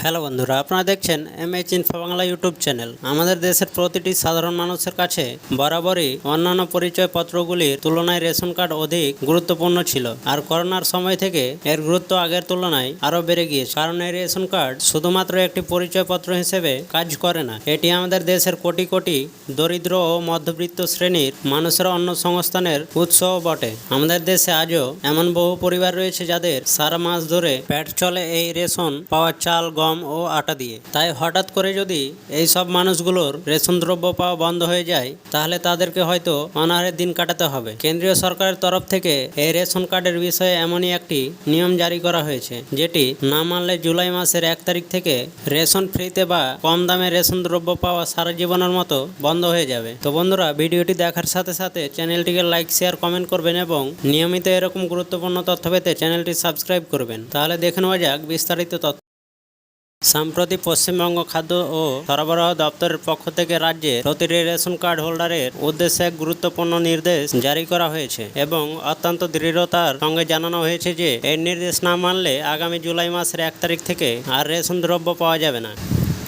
Hello বন্ধুরা, আপনারা দেখছেন MH info Bangla YouTube channel. আমাদের দেশের প্রতিটি সাধারণ মানুষের কাছে বরাবরই অন্যান্য পরিচয়পত্রগুলির তুলনায় রেশন কার্ড অধিক গুরুত্বপূর্ণ ছিল। আর করোনার সময় থেকে এর গুরুত্ব আগের তুলনায় আরও বেড়ে গিয়েছে। কারণ এই রেশন কার্ড শুধুমাত্র একটি পরিচয়পত্র হিসেবে কাজ করে না, এটি আমাদের দেশের কোটি কোটি দরিদ্র ও মধ্যবিত্ত শ্রেণীর মানুষের অন্ন সংস্থানের উৎসও বটে। আমাদের দেশে আজও এমন বহু পরিবার রয়েছে যাদের সারা মাস ধরে পেট চলে এই রেশন পাওয়া চাল, গম ও আটা দিয়ে। তাই হঠাৎ করে যদি এই সব মানুষগুলোর রেশন দ্রব্য পাওয়া বন্ধ হয়ে যায়, তাহলে তাদেরকে হয়তো অনাহারের দিন কাটাতে হবে। কেন্দ্রীয় সরকারের তরফ থেকে এই রেশন কার্ডের বিষয়ে এমনই একটি নিয়ম জারি করা হয়েছে, যেটি না মানলে জুলাই মাসের 1 তারিখ থেকে রেশন ফ্রিতে বা কম দামে রেশন দ্রব্য পাওয়া সারা জীবনের মতো বন্ধ হয়ে যাবে। তো বন্ধুরা, ভিডিওটি দেখার সাথে সাথে চ্যানেলটিকে লাইক, শেয়ার, কমেন্ট করবেন এবং নিয়মিত এরকম গুরুত্বপূর্ণ তথ্য পেতে চ্যানেলটি সাবস্ক্রাইব করবেন। তাহলে দেখে নেওয়া যাক বিস্তারিত তথ্য। সম্প্রতি পশ্চিমবঙ্গ খাদ্য ও সরবরাহ দপ্তরের পক্ষ থেকে রাজ্যে প্রতিটি রেশন কার্ড হোল্ডারের উদ্দেশ্যে এক গুরুত্বপূর্ণ নির্দেশ জারি করা হয়েছে এবং অত্যন্ত দৃঢ়তার সঙ্গে জানানো হয়েছে যে এই নির্দেশ না মানলে আগামী জুলাই মাসের 1 তারিখ থেকে আর রেশন দ্রব্য পাওয়া যাবে না।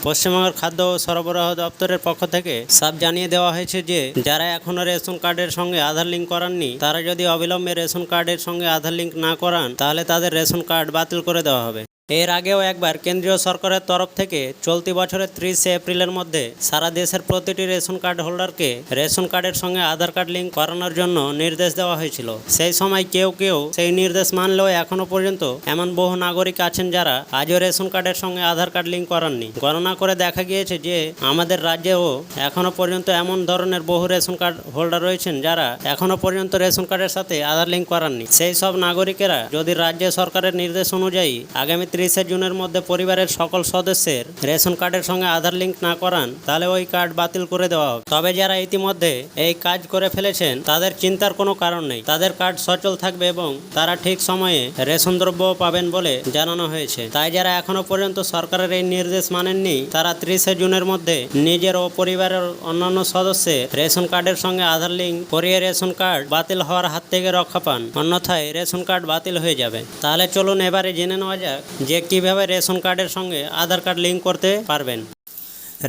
পশ্চিমবঙ্গের খাদ্য ও সরবরাহ দপ্তরের পক্ষ থেকে সাফ জানিয়ে দেওয়া হয়েছে যে যারা এখনও রেশন কার্ডের সঙ্গে আধার লিঙ্ক করাননি, তারা যদি অবিলম্বে রেশন কার্ডের সঙ্গে আধার লিঙ্ক না করান, তাহলে তাদের রেশন কার্ড বাতিল করে দেওয়া হবে। এর আগেও একবার কেন্দ্রীয় সরকারের তরফ থেকে চলতি বছরের 30 এপ্রিলের মধ্যে সারা দেশের প্রতিটি রেশন কার্ড হোল্ডারকে রেশন কার্ডের সঙ্গে আধার কার্ড লিঙ্ক করানোর জন্য নির্দেশ দেওয়া হয়েছিল। সেই সময় কেউ সেই নির্দেশ মানলেও এখনও পর্যন্ত এমন বহু নাগরিক আছেন যারা আজও রেশন কার্ডের সঙ্গে আধার কার্ড লিঙ্ক করাননি। গণনা করে দেখা গিয়েছে যে আমাদের রাজ্যেও এখনও পর্যন্ত এমন ধরনের বহু রেশন কার্ড হোল্ডার রয়েছেন যারা এখনও পর্যন্ত রেশন কার্ডের সাথে আধার লিঙ্ক করাননি। সেই সব নাগরিকেরা যদি রাজ্য সরকারের নির্দেশ অনুযায়ী আগামী 30 জুনের মধ্যে পরিবারের সকল সদস্যের রেশন কার্ডের সঙ্গে আধার লিঙ্ক না করান, তাহলে ওই কার্ড বাতিল করে দেওয়া হবে। তবে যারা ইতিমধ্যে এই কাজ করে ফেলেছেন, তাদের চিন্তার কোনো কারণ নেই। তাদের কার্ড সচল থাকবে এবং তারা ঠিক সময়ে রেশন দ্রব্য পাবেন বলে জানানো হয়েছে। তাই যারা এখনো পর্যন্ত সরকারের এই নির্দেশ মানেননি, তারা 30 জুনের মধ্যে নিজের ও পরিবারের অন্যান্য সদস্যের রেশন কার্ডের সঙ্গে আধার লিঙ্ক করিয়ে রেশন কার্ড বাতিল হওয়ার হাত থেকে রক্ষা পান, অন্যথায় রেশন কার্ড বাতিল হয়ে যাবে। তাহলে চলুন এবারে জেনে নেওয়া যাক যে কিভাবে রেশন কার্ডের সঙ্গে আধার কার্ড লিঙ্ক করতে পারবেন।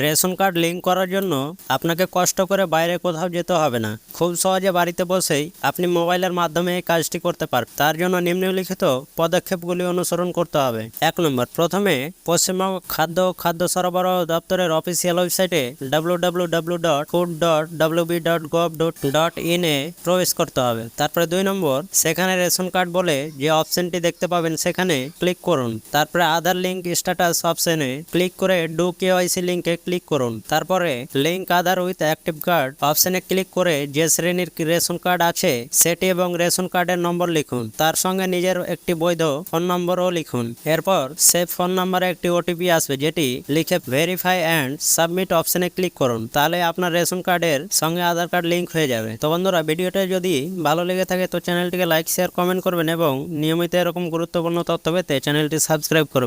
রেশন কার্ড লিঙ্ক করার জন্য আপনাকে কষ্ট করে বাইরে কোথাও যেতে হবে না। খুব সহজে বাড়িতে বসেই আপনি মোবাইলের মাধ্যমে এই কাজটি করতে পারবেন। তার জন্য নিম্নলিখিত পদক্ষেপগুলি অনুসরণ করতে হবে। 1 নম্বর, প্রথমে পশ্চিমবঙ্গ খাদ্য ও খাদ্য সরবরাহ দপ্তরের অফিসিয়াল ওয়েবসাইটে www.food.wb.gov.in এ প্রবেশ করতে হবে। তারপরে 2 নম্বর, সেখানে রেশন কার্ড বলে যে অপশনটি দেখতে পাবেন সেখানে ক্লিক করুন। তারপরে আধার লিঙ্ক স্ট্যাটাস অপশনে ক্লিক করে ডু কেওয়াইসি লিঙ্কে ক্লিক করুন। তারপরে link Aadhaar with active card অপশনে ক্লিক করে যে শ্রেণীর রেশন কার্ড আছে সেটি এবং রেশন কার্ডের নম্বর লিখুন। তার সঙ্গে নিজের একটি বৈধ ফোন নম্বরও লিখুন। এরপর সেভ ফোন নম্বরে একটি ওটিপি আসবে, যেটি লিখে ভেরিফাই অ্যান্ড সাবমিট অপশনে ক্লিক করুন। তাহলে আপনার রেশন কার্ডের সঙ্গে আধার কার্ড লিঙ্ক হয়ে যাবে। তো বন্ধুরা, ভিডিওটা যদি ভালো লেগে থাকে তো চ্যানেলটিকে লাইক, শেয়ার, কমেন্ট করবেন এবং নিয়মিত এরকম গুরুত্বপূর্ণ তথ্য পেতে চ্যানেলটি সাবস্ক্রাইব করবেন।